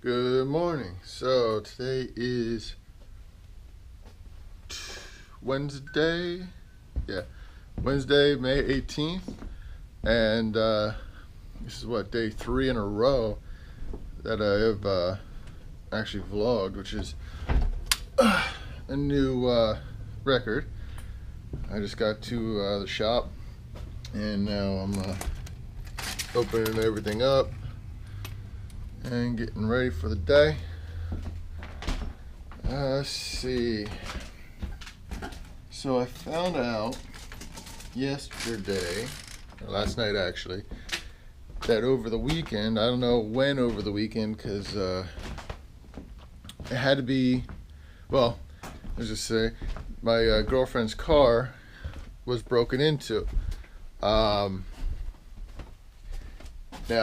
Good morning. So today is Wednesday. Yeah, Wednesday, May 18th. And this is what, day 3 in a row that I have actually vlogged, which is a new record. I just got to the shop and now I'm opening everything up and getting ready for the day. Let's see. So I found out yesterday, or last night actually, that over the weekend, I don't know when over the weekend, because it had to be, well, let's just say, my girlfriend's car was broken into. Now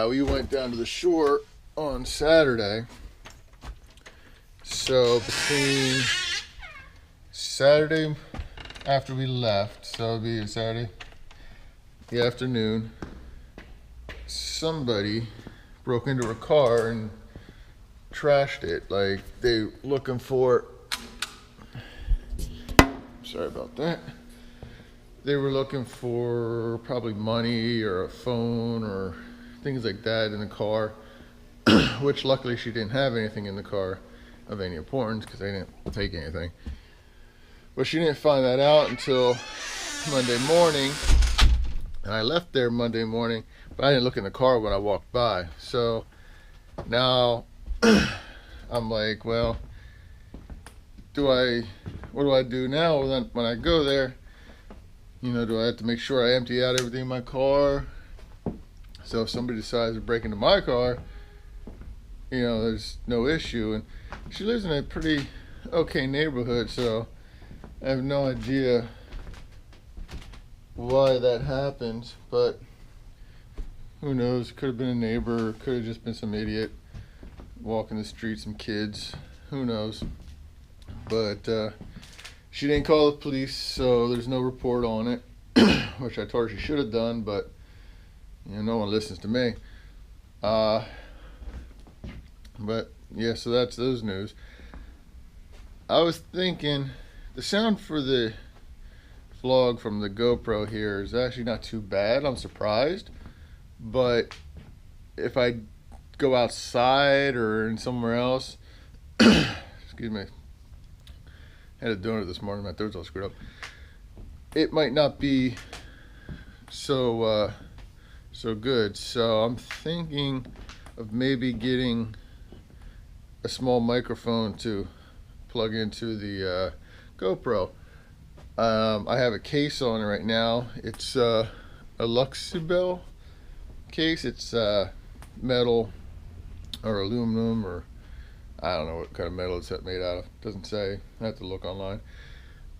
we went down to the shore on Saturday, so between Saturday after we left, so it'd be Saturday the afternoon, somebody broke into her car and trashed it. Like, they looking for, sorry about that, they were looking for probably money or a phone or things like that in the car, which luckily she didn't have anything in the car of any importance because they didn't take anything. But she didn't find that out until Monday morning, and I left there Monday morning, but I didn't look in the car when I walked by. So now I'm like, well, what do I do now when I go there? You know, do I have to make sure I empty out everything in my car? So if somebody decides to break into my car, you know, there's no issue. And she lives in a pretty okay neighborhood, so I have no idea why that happened, but who knows? Could have been a neighbor, could have just been some idiot walking the street, some kids, who knows? But she didn't call the police, so there's no report on it, which I told her she should have done, but you know, no one listens to me. But yeah, so that's those news. I was thinking the sound for the vlog from the GoPro here is actually not too bad. I'm surprised, but if I go outside or in somewhere else, excuse me, I had a donut this morning, my throat's all screwed up, it might not be so good. So I'm thinking of maybe getting a small microphone to plug into the GoPro. I have a case on it right now. It's a Luxibel case. It's metal or aluminum, or I don't know what kind of metal it's made out of. It doesn't say. I have to look online.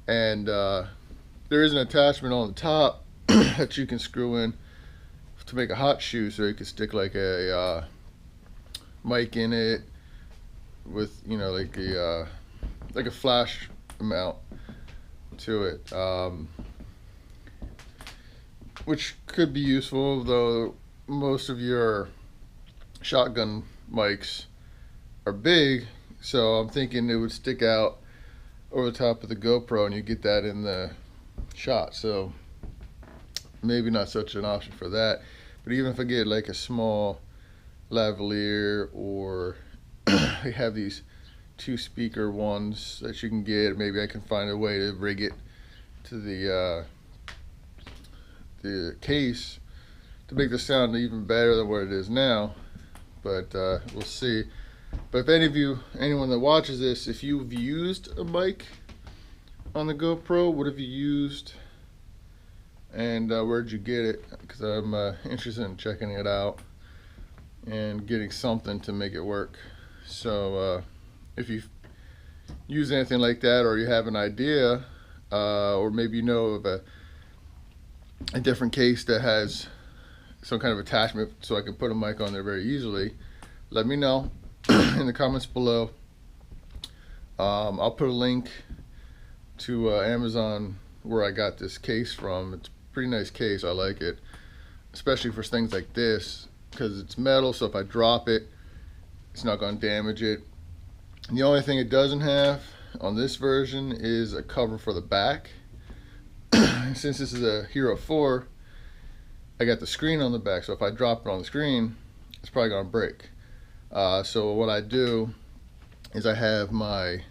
And there is an attachment on the top that you can screw in to make a hot shoe, so you can stick like a mic in it with, you know, like a flash mount to it, which could be useful, though most of your shotgun mics are big, so I'm thinking it would stick out over the top of the GoPro and you get that in the shot. So maybe not such an option for that, but even if I get like a small lavalier, or I have these 2-speaker ones that you can get, maybe I can find a way to rig it to the case to make the sound even better than what it is now. But we'll see. But if anyone that watches this, if you've used a mic on the GoPro, what have you used, and where'd you get it? Because I'm interested in checking it out and getting something to make it work. So if you use anything like that, or you have an idea, or maybe you know of a different case that has some kind of attachment so I can put a mic on there very easily, let me know in the comments below. I'll put a link to Amazon where I got this case from. It's a pretty nice case. I like it, especially for things like this, because it's metal, so if I drop it, It's not going to damage it. And the only thing it doesn't have on this version is a cover for the back. Since this is a Hero 4, I got the screen on the back, so if I drop it on the screen, it's probably going to break. So what I do is I have my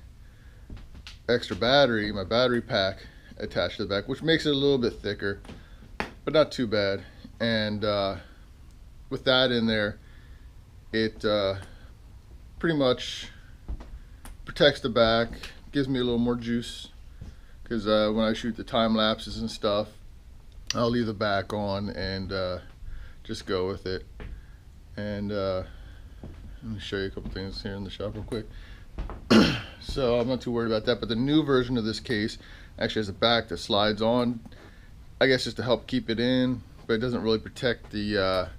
extra battery, my battery pack attached to the back, which makes it a little bit thicker, but not too bad. And with that in there, it pretty much protects the back, gives me a little more juice, because when I shoot the time lapses and stuff, I'll leave the back on and just go with it. And let me show you a couple things here in the shop real quick. So I'm not too worried about that, but the new version of this case actually has a back that slides on, I guess just to help keep it in, but it doesn't really protect the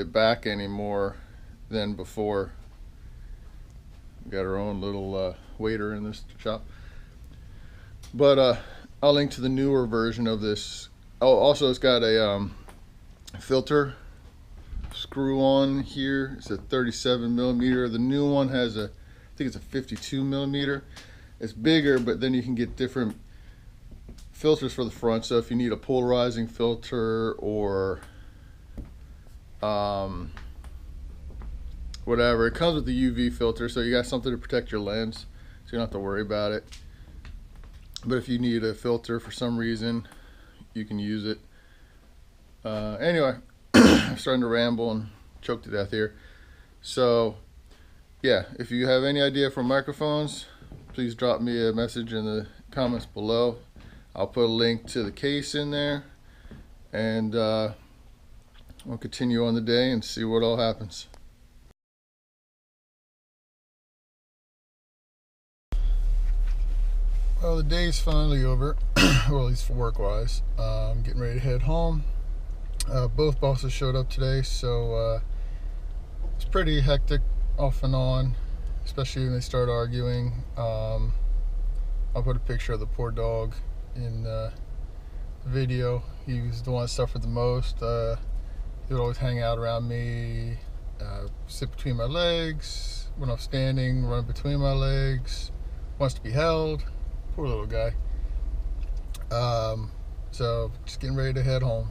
back anymore than before. We got our own little waiter in this shop. But I'll link to the newer version of this. Oh, also it's got a filter screw on here. It's a 37 millimeter. The new one has a, I think it's a 52 millimeter. It's bigger, but then you can get different filters for the front. So if you need a polarizing filter or whatever, it comes with the UV filter, so you got something to protect your lens, so you don't have to worry about it. But if you need a filter for some reason, you can use it. Anyway, I'm starting to ramble and choke to death here. So yeah, if you have any idea for microphones, please drop me a message in the comments below. I'll put a link to the case in there, and we'll continue on the day and see what all happens. Well, the day's finally over, or at least for work-wise. I'm getting ready to head home. Both bosses showed up today, so it's pretty hectic off and on, especially when they start arguing. I'll put a picture of the poor dog in the video. He was the one that suffered the most. He would always hang out around me, sit between my legs, when I'm standing, run between my legs, wants to be held. Poor little guy. So just getting ready to head home.